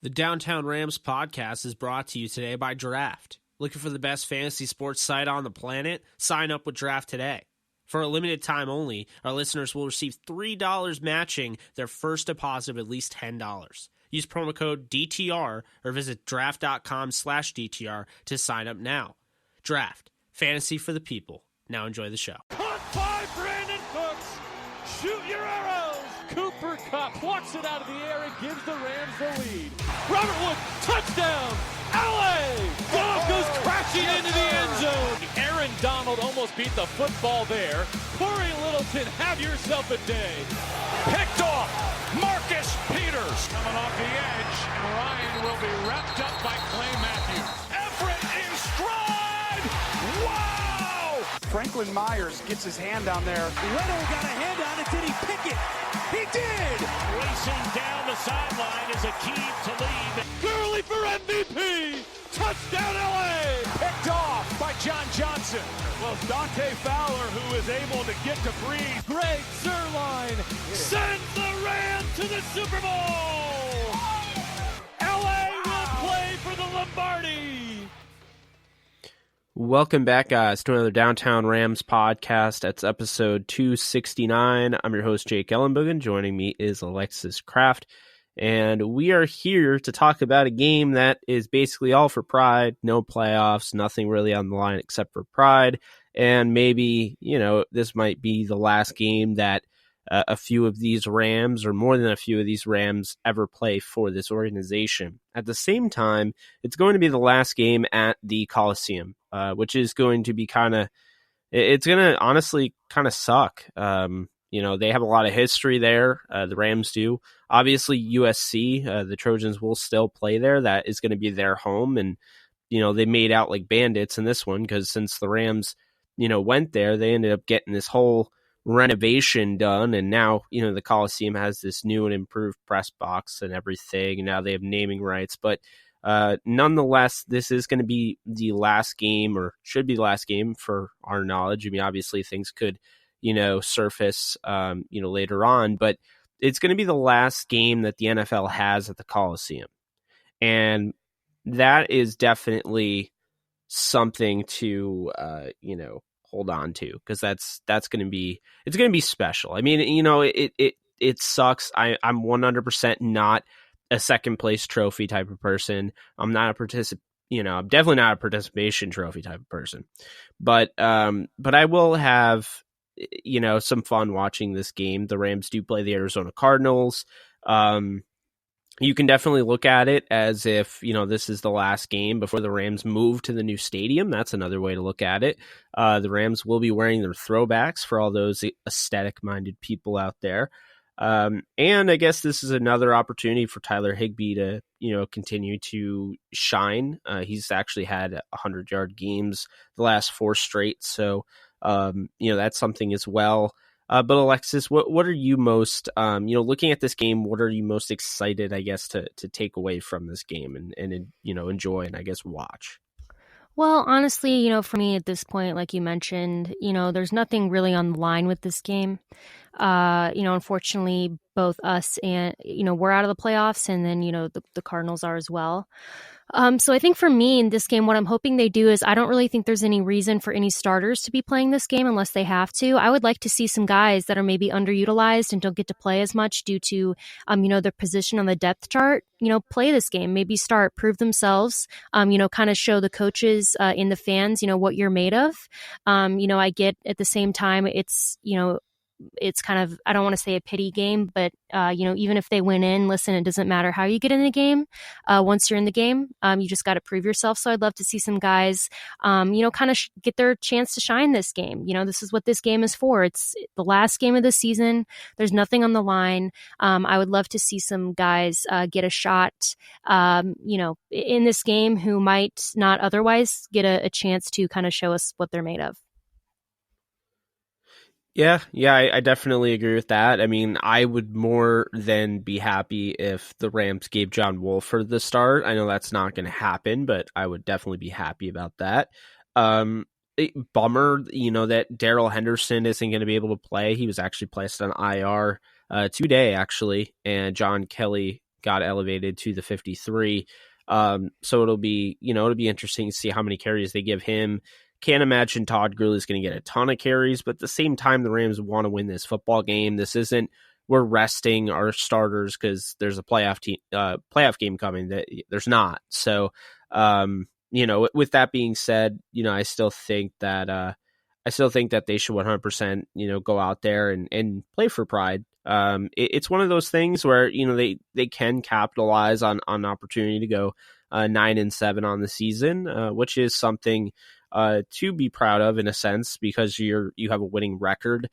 The Downtown Rams podcast is brought to you today by Draft. Looking for the best fantasy sports site on the planet? Sign up with Draft today. For a limited time only, our listeners will receive $3 matching their first deposit of at least $10. Use promo code DTR or visit draft.com/DTR to sign up now. Draft. Fantasy for the people. Now enjoy the show. Caught by Brandon Cooks. Shoot your arrows. Cooper Kupp plucks it out of the air and gives the Rams the lead. Robert Wood, touchdown. LA. Goff goes crashing into the end zone. Aaron Donald almost beat the football there. Corey Littleton, have yourself a day. Picked off. Marcus Peters coming off the edge, and Ryan will be wrapped up by Clay Matthews. Everett in stride. Wow! Franklin Myers gets his hand down there. Leto got a hand on it. Did he pick it? He did! Racing down the sideline is Akeem Talib. Gurley for MVP! Touchdown LA! Picked off by John Johnson. Well, Dante Fowler, who is able to get to breathe. Greg Zuerlein sends the Rams to the Super Bowl! LA will play for the Lombardi! Welcome back, guys, to another Downtown Rams podcast. That's episode 269. I'm your host, Jake Ellenbogen. Joining me is Alexis Kraft, and we are here to talk about a game that is basically all for pride. No playoffs, nothing really on the line except for pride, and maybe, this might be the last game that a few of these Rams, or more than a few of these Rams, ever play for this organization. At the same time, it's going to be the last game at the Coliseum, which is going to be it's going to honestly kind of suck. They have a lot of history there. The Rams do. Obviously, USC, the Trojans will still play there. That is going to be their home. And, they made out like bandits in this one because since the Rams, went there, they ended up getting this whole renovation done, and now the Coliseum has this new and improved press box and everything, and now they have naming rights. But nonetheless, this is going to be the last game, or should be the last game for our knowledge. I mean, obviously things could surface later on, but it's going to be the last game that the NFL has at the Coliseum, and that is definitely something to hold on to, because that's going to be, it's going to be special. I mean, it sucks. I'm 100% not a second place trophy type of person. I'm not I'm definitely not a participation trophy type of person, but I will have, some fun watching this game. The Rams do play the Arizona Cardinals. You can definitely look at it as if, this is the last game before the Rams move to the new stadium. That's another way to look at it. The Rams will be wearing their throwbacks for all those aesthetic-minded people out there. And I guess this is another opportunity for Tyler Higbee to, continue to shine. He's actually had 100-yard games the last 4 straight. So, that's something as well. But Alexis, what are you most, looking at this game, what are you most excited, I guess, to take away from this game and enjoy and I guess watch? Well, honestly, for me at this point, like you mentioned, there's nothing really on the line with this game. Unfortunately, both us and, we're out of the playoffs, and then, the Cardinals are as well. So I think for me in this game, what I'm hoping they do is I don't really think there's any reason for any starters to be playing this game unless they have to. I would like to see some guys that are maybe underutilized and don't get to play as much due to, their position on the depth chart, play this game, maybe start, prove themselves, kind of show the coaches in the fans, what you're made of. I get at the same time, it's kind of, I don't want to say a pity game, but, even if they win in, listen, it doesn't matter how you get in the game. Once you're in the game, you just got to prove yourself. So I'd love to see some guys, kind of get their chance to shine this game. This is what this game is for. It's the last game of the season. There's nothing on the line. I would love to see some guys get a shot, in this game who might not otherwise get a chance to kind of show us what they're made of. Yeah, I definitely agree with that. I mean, I would more than be happy if the Rams gave John Wolford the start. I know that's not going to happen, but I would definitely be happy about that. Bummer, that Darrell Henderson isn't going to be able to play. He was actually placed on IR today, actually, and John Kelly got elevated to the 53. So it'll be interesting to see how many carries they give him. Can't imagine Todd Gurley is going to get a ton of carries, but at the same time, the Rams want to win this football game. This isn't we're resting our starters because there's a playoff game coming. That there's not. So, with that being said, I still think that they should 100%, go out there and play for pride. It's one of those things where they can capitalize on opportunity to go 9-7 on the season, which is something to be proud of in a sense because you have a winning record.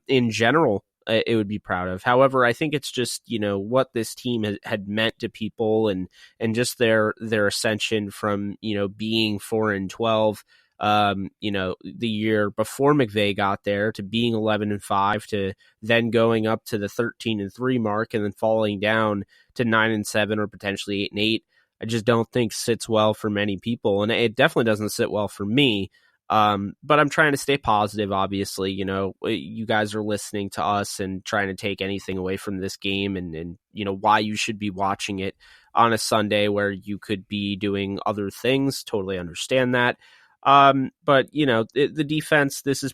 In general, it would be proud of. However, I think it's just what this team had meant to people and just their ascension from being 4-12. The year before McVay got there to being 11-5 to then going up to the 13-3 mark and then falling down to 9-7 or potentially 8-8. I just don't think sits well for many people, and it definitely doesn't sit well for me. But I'm trying to stay positive. Obviously, you guys are listening to us and trying to take anything away from this game and why you should be watching it on a Sunday where you could be doing other things. Totally understand that. But the defense, this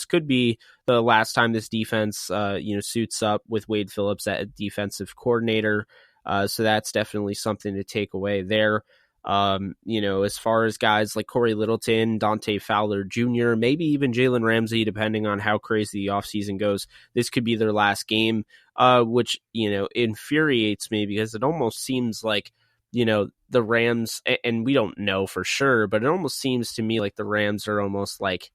could be the last time this defense, suits up with Wade Phillips at defensive coordinator. So that's definitely something to take away there. As far as guys like Corey Littleton, Dante Fowler Jr., maybe even Jalen Ramsey, depending on how crazy the offseason goes, this could be their last game, which, infuriates me because it almost seems like, the Rams, and we don't know for sure, but it almost seems to me like the Rams are almost like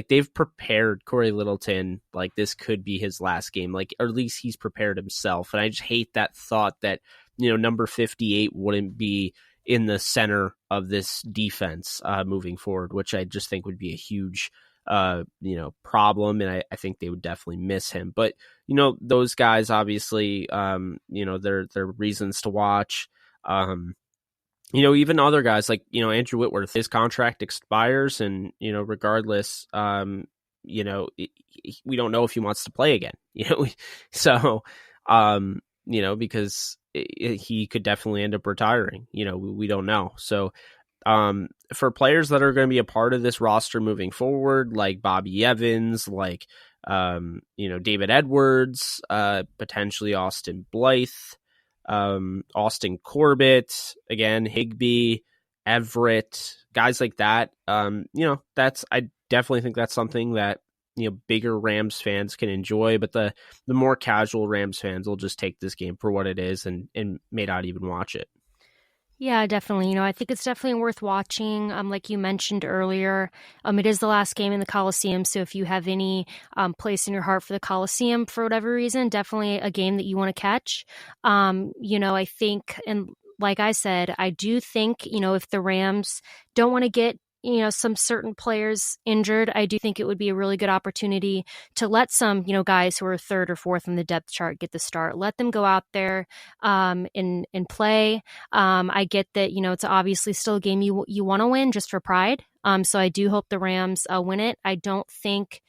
they've prepared Corey Littleton, like this could be his last game, or at least he's prepared himself. And I just hate that thought that, number 58 wouldn't be in the center of this defense moving forward, which I just think would be a huge, problem. And I think they would definitely miss him. But, those guys, obviously, they're reasons to watch. Even other guys like, Andrew Whitworth, his contract expires and, regardless, we don't know if he wants to play again, so, because he could definitely end up retiring, we don't know. So, for players that are going to be a part of this roster moving forward, like Bobby Evans, like, David Edwards, potentially Austin Blythe, Austin Corbett, again, Higbee, Everett, guys like that. I definitely think that's something that, bigger Rams fans can enjoy, but the more casual Rams fans will just take this game for what it is and may not even watch it. Yeah, definitely. I think it's definitely worth watching. Like you mentioned earlier, it is the last game in the Coliseum. So if you have any place in your heart for the Coliseum for whatever reason, definitely a game that you want to catch. I think, and like I said, I do think, if the Rams don't want to get some certain players injured, I do think it would be a really good opportunity to let some, guys who are third or fourth in the depth chart get the start. Let them go out there and play. I get that, it's obviously still a game you want to win just for pride. So I do hope the Rams win it. I don't think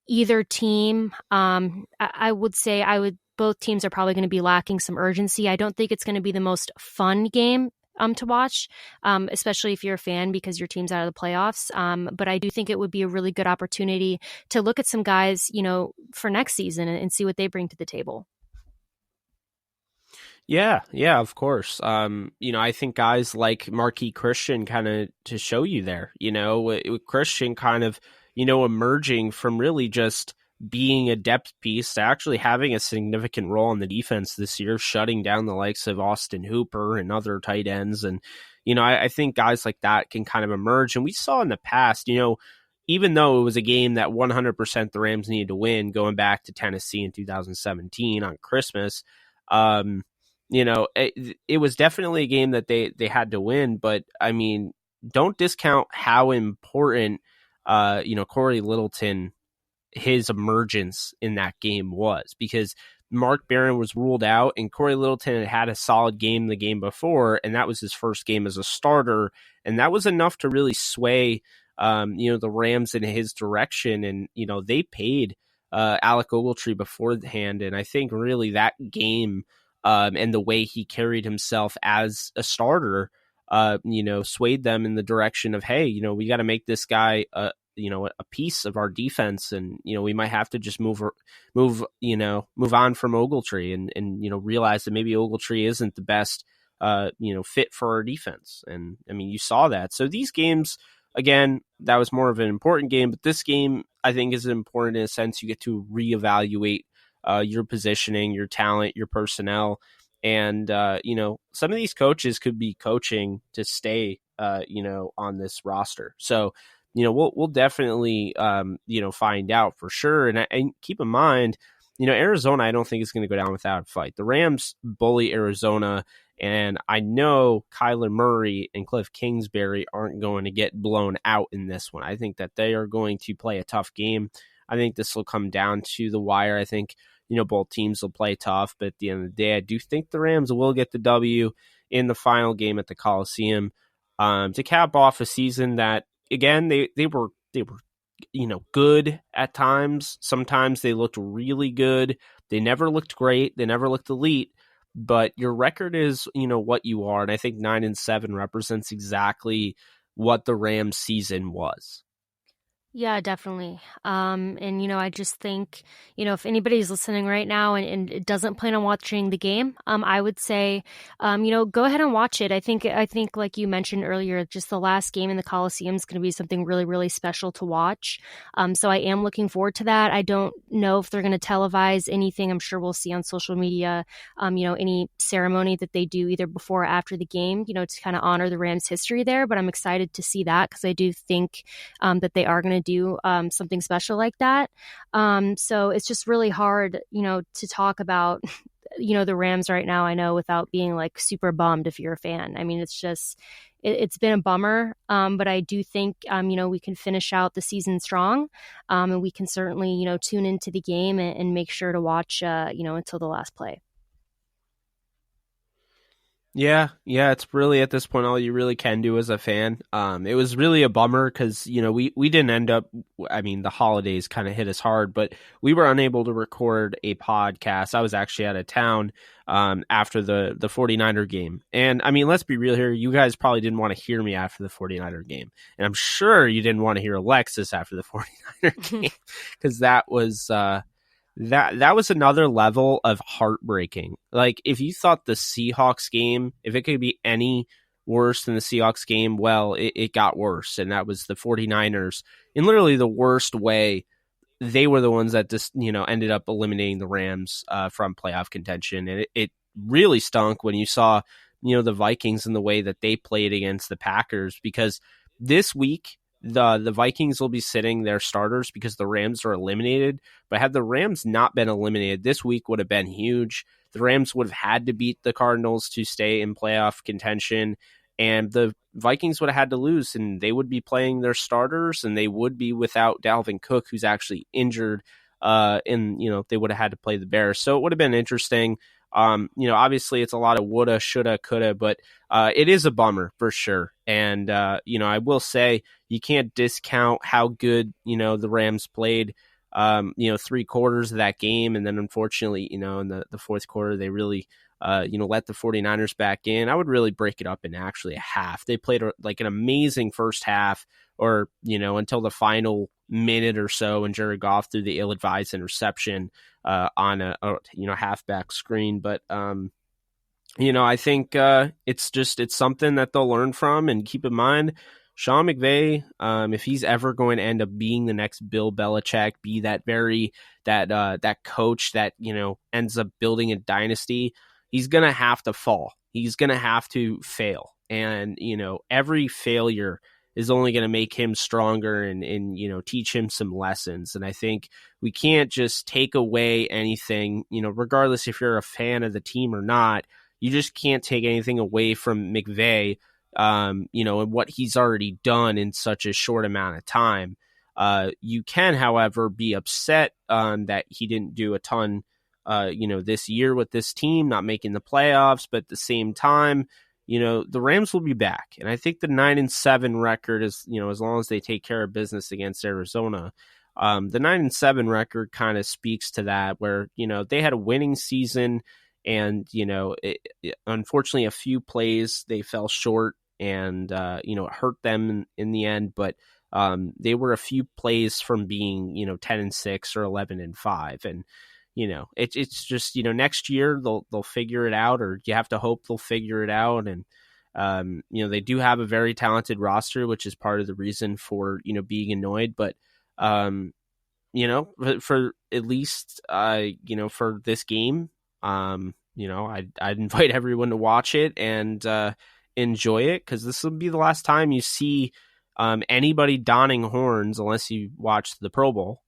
either team, I would say both teams are probably going to be lacking some urgency. I don't think it's going to be the most fun game to watch, especially if you're a fan because your team's out of the playoffs. But I do think it would be a really good opportunity to look at some guys, for next season and see what they bring to the table. Yeah, of course. I think guys like Marquis Christian kind of to show you there, with Christian kind of, emerging from really just being a depth piece to actually having a significant role in the defense this year, shutting down the likes of Austin Hooper and other tight ends. And, I think guys like that can kind of emerge. And we saw in the past, even though it was a game that 100% the Rams needed to win going back to Tennessee in 2017 on Christmas, it was definitely a game that they had to win. But I mean, don't discount how important, Corey Littleton, his emergence in that game was, because Mark Barron was ruled out and Corey Littleton had a solid game the game before, and that was his first game as a starter, and that was enough to really sway the Rams in his direction. And they paid Alec Ogletree beforehand, and I think really that game and the way he carried himself as a starter, swayed them in the direction of, hey, we got to make this guy a piece of our defense, and we might have to just move on from Ogletree and realize that maybe Ogletree isn't the best fit for our defense. And I mean, you saw that. So these games, again, that was more of an important game, but this game I think is important in a sense. You get to reevaluate your positioning, your talent, your personnel. And, some of these coaches could be coaching to stay, on this roster. So, we'll definitely, find out for sure. And keep in mind, Arizona, I don't think is going to go down without a fight. The Rams bully Arizona, and I know Kyler Murray and Cliff Kingsbury aren't going to get blown out in this one. I think that they are going to play a tough game. I think this will come down to the wire. I think, both teams will play tough, but at the end of the day, I do think the Rams will get the W in the final game at the Coliseum to cap off a season that, again, they were good at times. Sometimes they looked really good. They never looked great. They never looked elite. But your record is, what you are, and I think 9-7 represents exactly what the Rams season was. Yeah, definitely. I just think, if anybody's listening right now and doesn't plan on watching the game, I would say, go ahead and watch it. I think like you mentioned earlier, just the last game in the Coliseum is going to be something really, really special to watch. So I am looking forward to that. I don't know if they're going to televise anything. I'm sure we'll see on social media, any ceremony that they do either before or after the game, to kind of honor the Rams' history there. But I'm excited to see that because I do think that they are going to do something special like that. So it's just really hard, to talk about, the Rams right now, I know, without being like super bummed if you're a fan. I mean, it's just, it's been a bummer. But I do think, we can finish out the season strong. And we can certainly, tune into the game and make sure to watch, until the last play. Yeah, it's really at this point all you really can do as a fan. It was really a bummer because, we didn't end up, I mean, the holidays kind of hit us hard, but we were unable to record a podcast. I was actually out of town after the 49er game. And I mean, let's be real here. You guys probably didn't want to hear me after the 49er game. And I'm sure you didn't want to hear Alexis after the 49er game because that was... That was another level of heartbreaking. Like, if you thought the Seahawks game, if it could be any worse than the Seahawks game, well, it got worse. And that was the 49ers in literally the worst way. They were the ones that just, ended up eliminating the Rams from playoff contention. And it really stunk when you saw, the Vikings and the way that they played against the Packers, because this week, the Vikings will be sitting their starters because the Rams are eliminated. But had the Rams not been eliminated, this week would have been huge. The Rams would have had to beat the Cardinals to stay in playoff contention, and the Vikings would have had to lose, and they would be playing their starters, and they would be without Dalvin Cook, who's actually injured, and they would have had to play the Bears. So it would have been interesting. Obviously it's a lot of woulda, shoulda, coulda, but it is a bummer for sure. And, I will say you can't discount how good, the Rams played, 3 quarters of that game. And then unfortunately, in the fourth quarter, they really, let the 49ers back in. I would really break it up in actually a half. They played like an amazing first half, or, until the final minute or so, and Jared Goff threw the ill-advised interception on a halfback screen. But I think it's something that they'll learn from. And keep in mind, Sean McVay, if he's ever going to end up being the next Bill Belichick, be that coach that ends up building a dynasty, he's gonna have to fall. He's gonna have to fail, and every failure is only going to make him stronger and teach him some lessons. And I think we can't just take away anything, regardless if you're a fan of the team or not. You just can't take anything away from McVay, and what he's already done in such a short amount of time. You can, however, be upset that he didn't do a ton, this year with this team, not making the playoffs, but at the same time, the Rams will be back. And I think the 9-7 record is, as long as they take care of business against Arizona, the 9-7 record kind of speaks to that, where, they had a winning season And, unfortunately, a few plays they fell short and, it hurt them in the end. But they were a few plays from being, 10-6 or 11-5. And, it's just, next year they'll figure it out, or you have to hope they'll figure it out. And, they do have a very talented roster, which is part of the reason for, being annoyed. But, for at least, for this game, I'd invite everyone to watch it and enjoy it, because this will be the last time you see anybody donning horns unless you watch the Pro Bowl.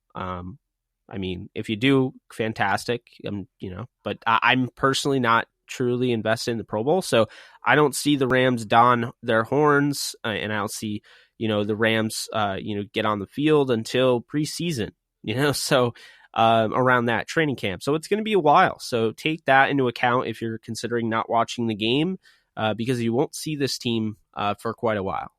If you do, fantastic, but I'm personally not truly invested in the Pro Bowl, so I don't see the Rams don their horns, and I don't see, the Rams, get on the field until preseason, so around that training camp. So it's going to be a while. So take that into account if you're considering not watching the game, because you won't see this team for quite a while.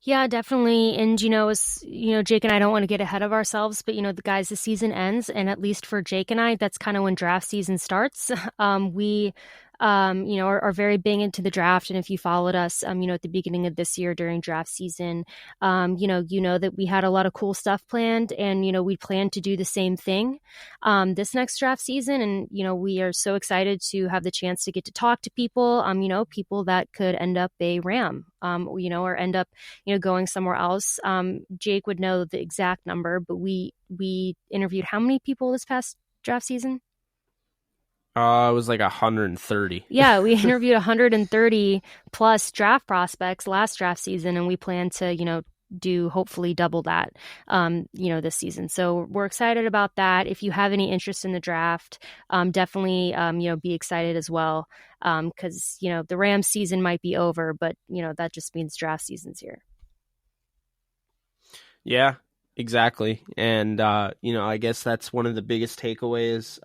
Yeah, definitely. And, Jake and I don't want to get ahead of ourselves, but, the season ends. And at least for Jake and I, that's kind of when draft season starts. We are very big into the draft. And if you followed us, at the beginning of this year during draft season, that we had a lot of cool stuff planned, and, we plan to do the same thing this next draft season. And, we are so excited to have the chance to get to talk to people, people that could end up a Ram, or end up, going somewhere else. Jake would know the exact number, but we interviewed how many people this past draft season? It was like 130. Yeah, we interviewed 130 plus draft prospects last draft season, and we plan to, do hopefully double that, this season. So we're excited about that. If you have any interest in the draft, definitely, be excited as well, because, the Rams season might be over, but, that just means draft season's here. Yeah, exactly. And, I guess that's one of the biggest takeaways.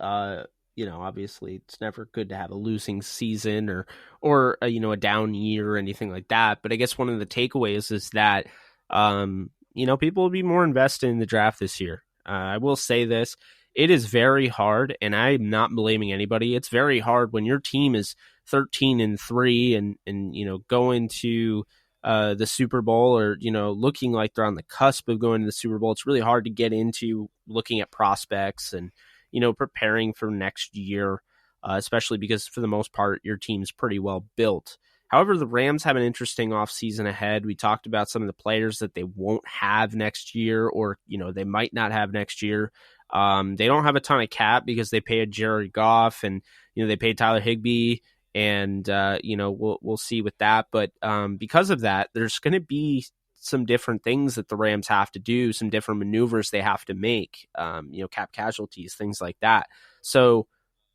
Obviously it's never good to have a losing season or a down year or anything like that. But I guess one of the takeaways is that, people will be more invested in the draft this year. I will say this, it is very hard, and I'm not blaming anybody. It's very hard when your team is 13-3 and going to the Super Bowl, or, looking like they're on the cusp of going to the Super Bowl. It's really hard to get into looking at prospects and, preparing for next year, especially because for the most part, your team's pretty well built. However, the Rams have an interesting offseason ahead. We talked about some of the players that they won't have next year, or, they might not have next year. They don't have a ton of cap because they paid Jared Goff, and, they paid Tyler Higbee, and, we'll see with that. But because of that, there's going to be some different things that the Rams have to do, some different maneuvers they have to make, cap casualties, things like that. So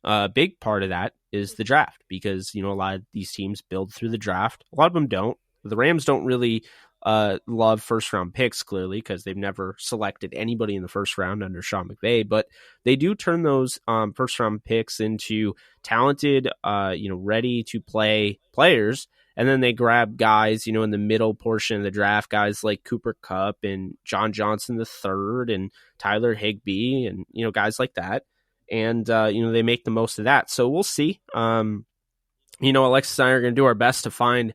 a big part of that is the draft, because, a lot of these teams build through the draft. A lot of them don't. The Rams don't really love first round picks, clearly, because they've never selected anybody in the first round under Sean McVay, but they do turn those first round picks into talented, ready to play players. And then they grab guys, in the middle portion of the draft, guys like Cooper Kupp and John Johnson III and Tyler Higbee and, guys like that. And, they make the most of that. So we'll see. Alexis and I are going to do our best to find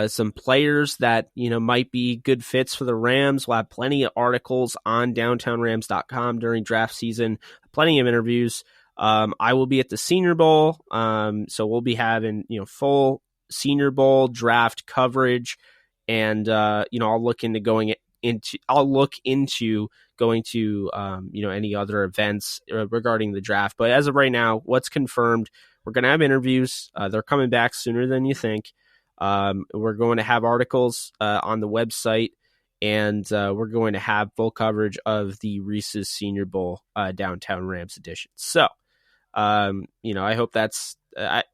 some players that, might be good fits for the Rams. We'll have plenty of articles on downtownrams.com during draft season, plenty of interviews. I will be at the Senior Bowl. So we'll be having, full Senior Bowl draft coverage, and I'll look into going to any other events regarding the draft. But as of right now, what's confirmed, we're going to have interviews. They're coming back sooner than you think. We're going to have articles on the website, and we're going to have full coverage of the Reese's Senior Bowl Downtown Rams edition. So I hope that's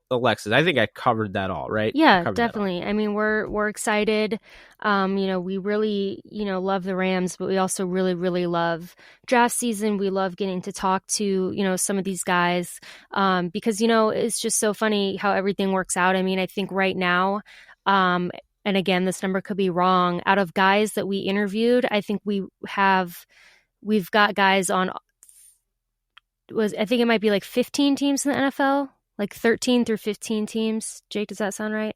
Alexis, I think I covered that all, right? Yeah, definitely. I mean, we're excited. We really, love the Rams, but we also really, really love draft season. We love getting to talk to, some of these guys, because, it's just so funny how everything works out. I mean, I think right now, and again, this number could be wrong, out of guys that we interviewed, I think we've got guys on, I think it might be like 15 teams in the NFL. like 13 through 15 teams. Jake, does that sound right?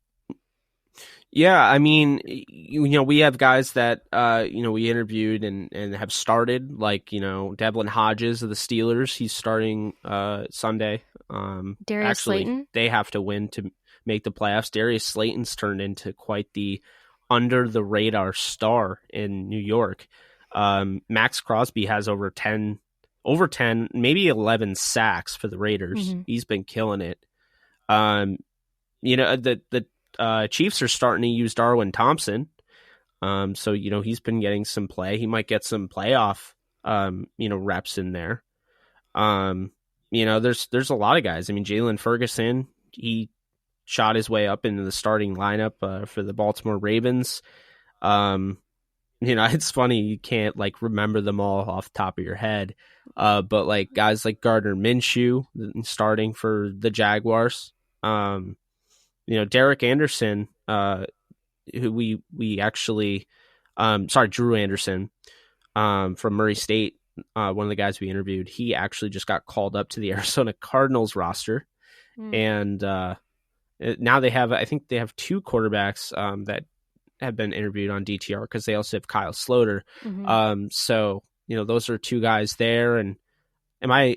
Yeah, I mean, we have guys that we interviewed and have started, like Devlin Hodges of the Steelers. He's starting Sunday. Darius Actually, Slayton. they have to win to make the playoffs. Darius Slayton's turned into quite the under the radar star in New York. Max Crosby has over 10, maybe 11 sacks for the Raiders. Mm-hmm. He's been killing it. The Chiefs are starting to use Darwin Thompson. So he's been getting some play. He might get some playoff reps in there. There's a lot of guys. I mean, Jalen Ferguson, he shot his way up into the starting lineup for the Baltimore Ravens. It's funny you can't remember them all off the top of your head. But guys like Gardner Minshew starting for the Jaguars. Derek Anderson, who we actually, Drew Anderson, from Murray State, one of the guys we interviewed, he actually just got called up to the Arizona Cardinals roster. And now I think they have two quarterbacks that have been interviewed on DTR, because they also have Kyle Sloter. Mm-hmm. So, those are two guys there. And I'm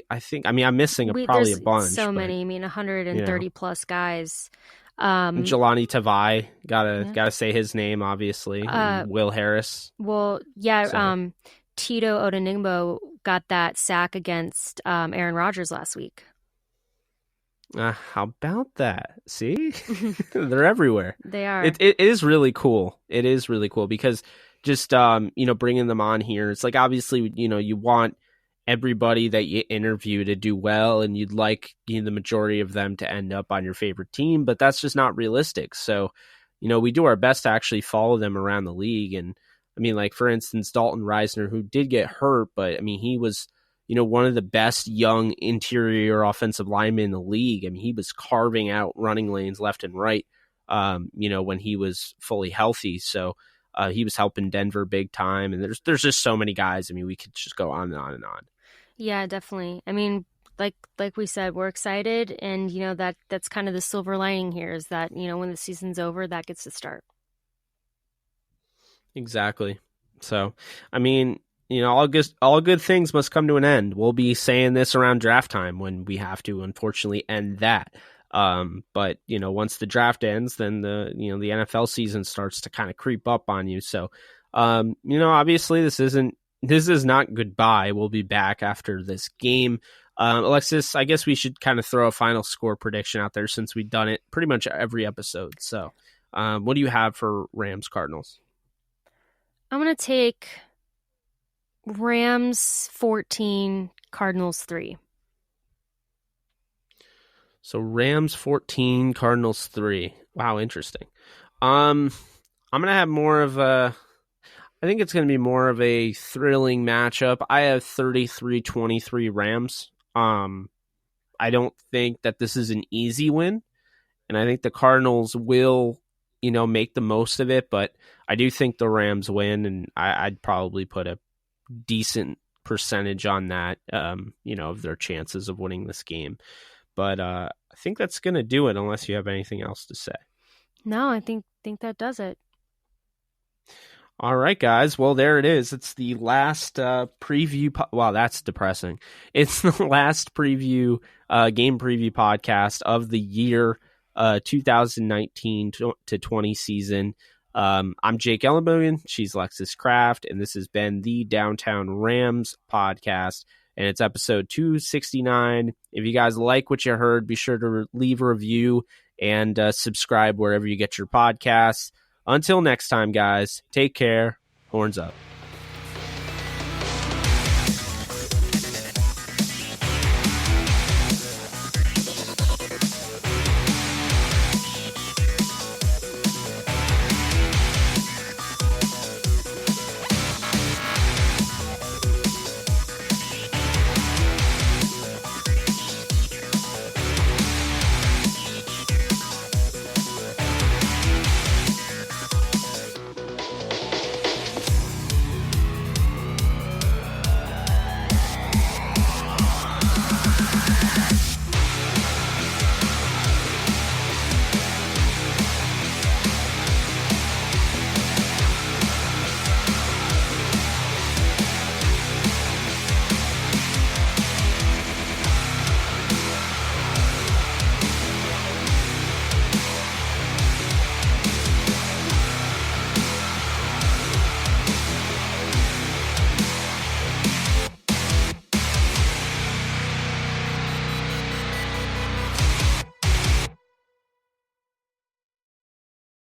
missing probably a bunch. So many, 130 plus guys. Jelani Tavai, gotta say his name, obviously. Will Harris. Well, yeah. So. Tito Odenigbo got that sack against Aaron Rodgers last week. How about that? See, they're everywhere. They are. It is really cool. It is really cool because just bringing them on here. It's obviously you want everybody that you interview to do well, and you'd like the majority of them to end up on your favorite team, but that's just not realistic. So, we do our best to actually follow them around the league. And for instance, Dalton Reisner, who did get hurt, but he was, one of the best young interior offensive linemen in the league. He was carving out running lanes left and right, when he was fully healthy. So, he was helping Denver big time. And there's just so many guys. We could just go on and on and on. Yeah, definitely. Like we said, we're excited, and that's kind of the silver lining here is that when the season's over, that gets to start. Exactly. So, all good things must come to an end. We'll be saying this around draft time when we have to, unfortunately, end that. But once the draft ends, then the NFL season starts to kind of creep up on you. So, obviously this is not goodbye. We'll be back after this game. Alexis, I guess we should kind of throw a final score prediction out there since we've done it pretty much every episode. So, what do you have for Rams-Cardinals? I'm going to take Rams 14, Cardinals 3. So Rams 14, Cardinals 3. Wow, interesting. I'm going to have I think it's going to be more of a thrilling matchup. I have 33-23 Rams. I don't think that this is an easy win, and I think the Cardinals will, make the most of it, but I do think the Rams win, and I'd probably put a decent percentage on that, of their chances of winning this game. But I think that's going to do it unless you have anything else to say. No, I think that does it. All right, guys. Well, there it is. It's the last preview. Wow, that's depressing. It's the last preview, game preview podcast of the year 2019 to 20 season. I'm Jake Ellenbogen. She's Alexis Kraft, and this has been the Downtown Rams podcast, and it's episode 269. If you guys like what you heard, be sure to leave a review and subscribe wherever you get your podcasts. Until next time, guys, take care. Horns up.